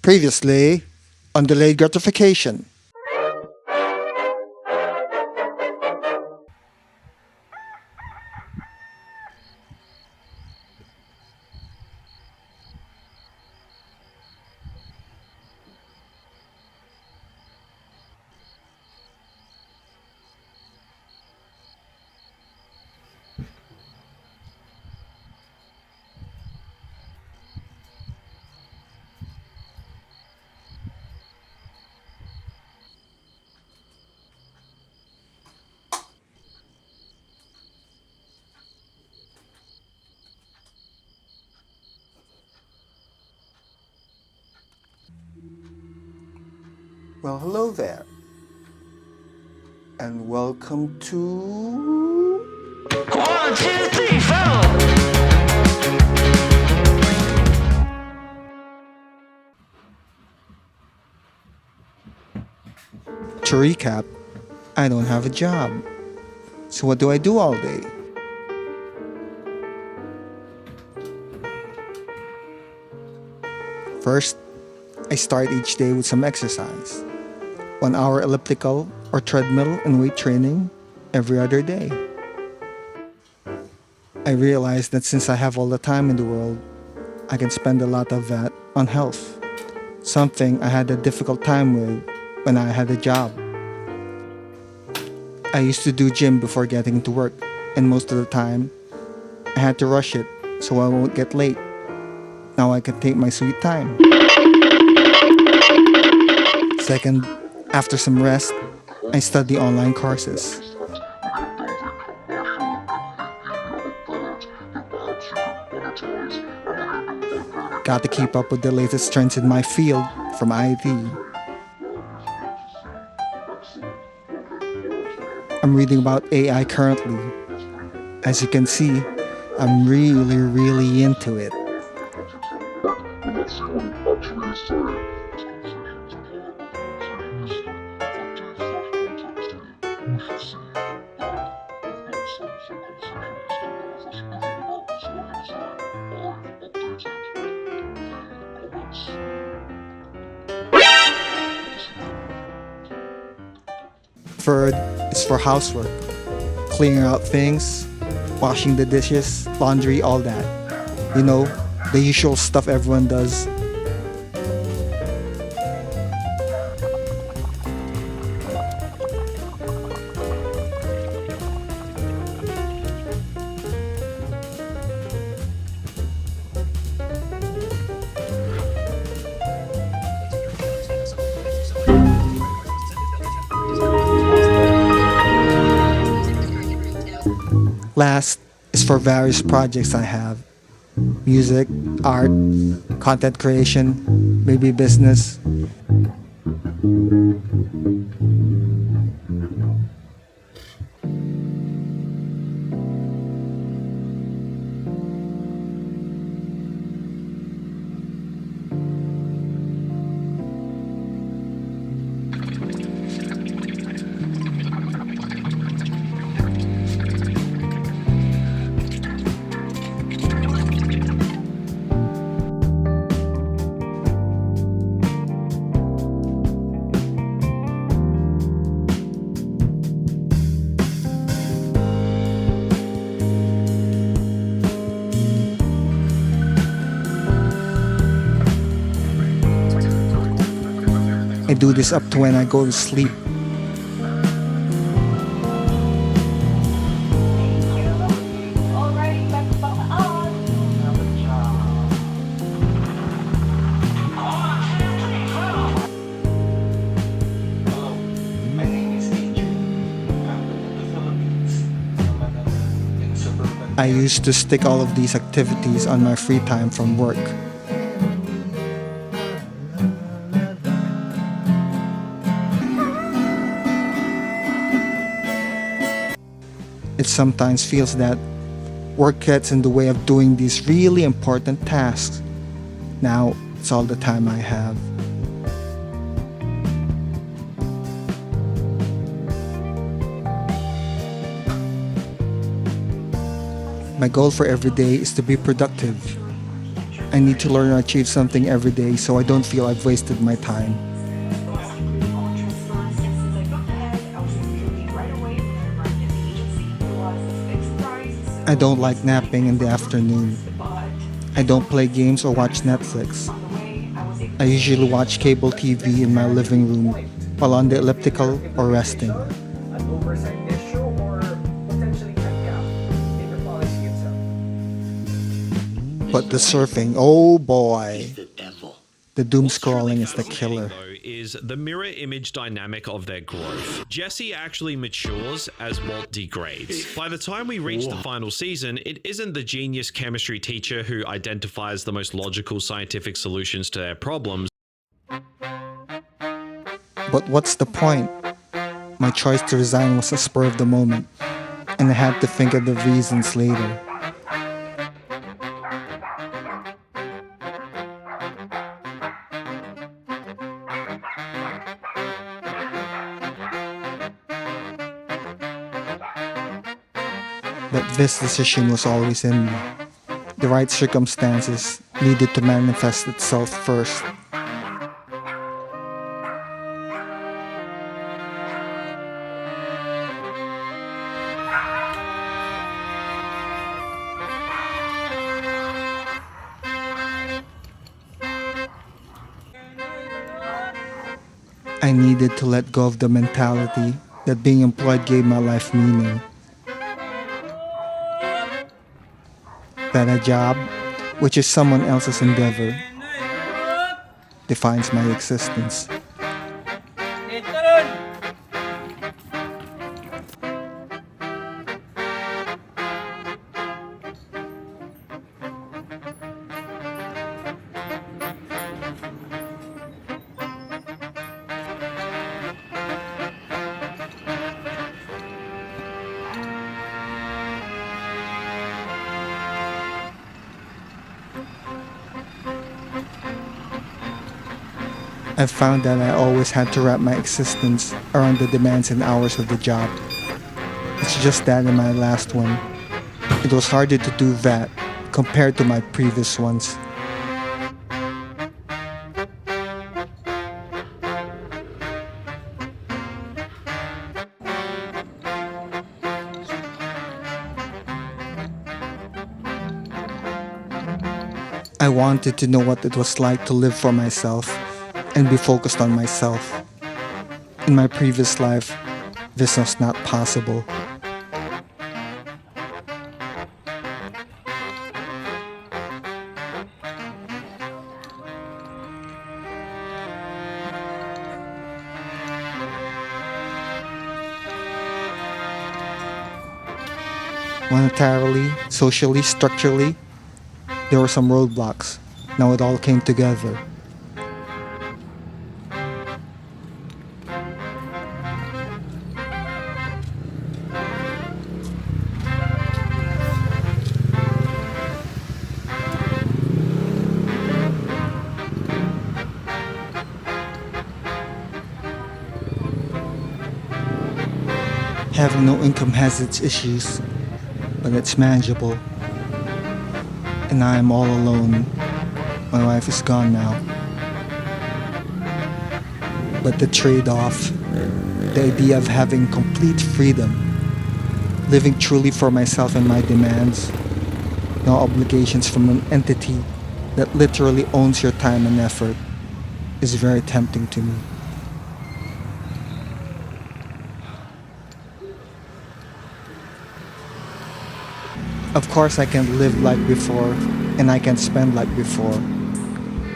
Previously, on delayed gratification. Well, hello there, and welcome to. One, two, three, four. To recap, I don't have a job. So, what do I do all day? First, I start each day with some exercise. 1 hour elliptical or treadmill and weight training every other day. I realized that since I have all the time in the world, I can spend a lot of that on health. Something I had a difficult time with when I had a job. I used to do gym before getting to work, and most of the time, I had to rush it so I won't get late. Now I can take my sweet time. Second, after some rest, I study online courses. Got to keep up with the latest trends in my field from IT. I'm reading about AI currently. As you can see, I'm really into it. Third is for housework, clearing out things, washing the dishes, laundry, all that. You know, the usual stuff everyone does. Last is for various projects I have: music, art, content creation, maybe business. I do this up to when I go to sleep. My name is Adrian. I'm from the Philippines. I used to stick all of these activities on my free time from work. It sometimes feels that work gets in the way of doing these really important tasks. Now, it's all the time I have. My goal for every day is to be productive. I need to learn or achieve something every day so I don't feel I've wasted my time. I don't like napping in the afternoon. I don't play games or watch Netflix. I usually watch cable TV in my living room while on the elliptical or resting. An oversight issue or potentially a gap in your policy itself. But the surfing, oh boy. The devil. The doom What's truly scrolling is the fascinating, killer. though, is the mirror image dynamic of their growth. Jesse actually matures as Walt degrades. By the time we reach the final season, it isn't the genius chemistry teacher who identifies the most logical scientific solutions to their problems. But what's the point? My choice to resign was a spur of the moment, and I had to think of the reasons later. But this decision was always in me. The right circumstances needed to manifest itself first. I needed to let go of the mentality that being employed gave my life meaning. That a job, which is someone else's endeavor, defines my existence. I found that I always had to wrap my existence around the demands and hours of the job. It's just that in my last one, it was harder to do that compared to my previous ones. I wanted to know what it was like to live for myself and be focused on myself. In my previous life, this was not possible. Monetarily, socially, structurally, there were some roadblocks. Now it all came together. Having no income has its issues, but it's manageable. And I am all alone. My wife is gone now. But the trade-off, the idea of having complete freedom, living truly for myself and my demands, no obligations from an entity that literally owns your time and effort, is very tempting to me. Of course I can't live like before, and I can't spend like before.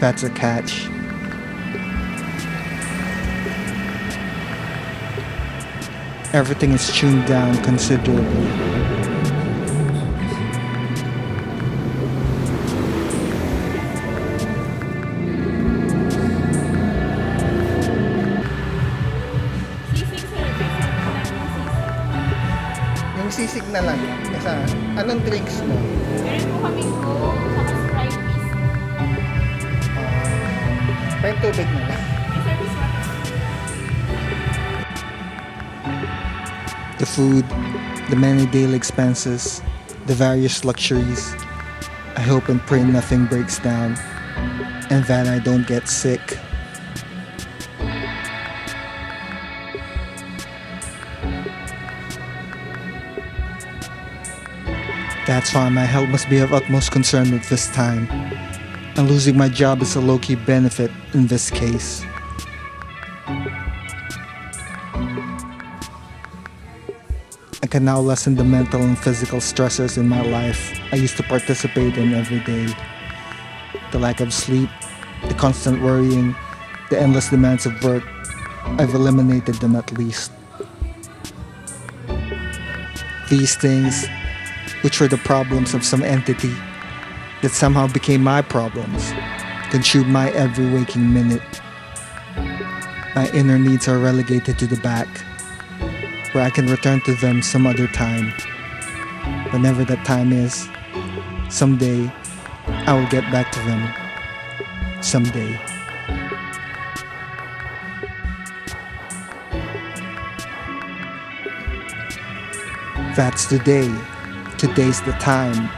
That's a catch. Everything is tuned down considerably. Yung sisig na lang. Isa, anong drinks mo? Meron po kaming Coke, saka Sprite, please. May tubig na lang. May service water. The food, the many daily expenses, the various luxuries. I hope and pray nothing breaks down and that I don't get sick. That's why my health must be of utmost concern at this time, and losing my job is a low-key benefit in this case. I can now lessen the mental and physical stressors in my life I used to participate in every day. The lack of sleep, the constant worrying, the endless demands of work, I've eliminated them at least. These things, which were the problems of some entity that somehow became my problems, consume my every waking minute. My inner needs are relegated to the back, where I can return to them some other time. Whenever that time is, someday I will get back to them. Someday. That's the day. Today's the time.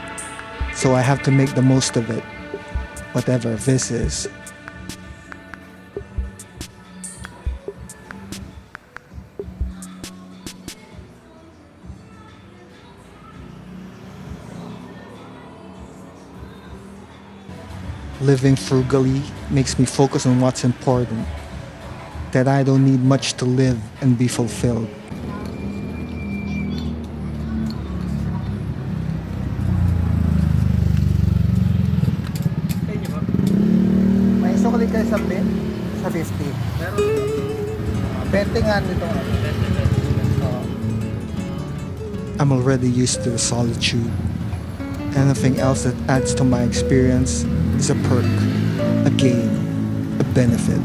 So I have to make the most of it, whatever this is. Living frugally makes me focus on what's important, that I don't need much to live and be fulfilled. May sukli kayo sa bin? Sa 50. Meron. 20 nga nito. I'm already used to the solitude. Anything else that adds to my experience is a perk, a gain, a benefit.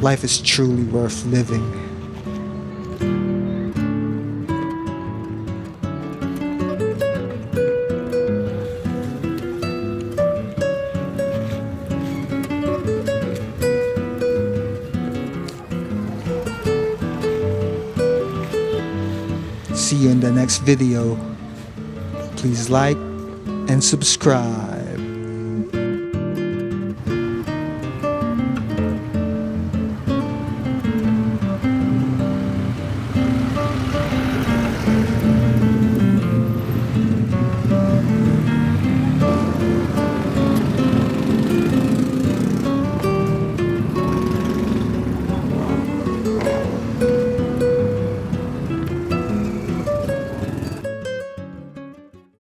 Life is truly worth living. See you in the next video. Please like and subscribe.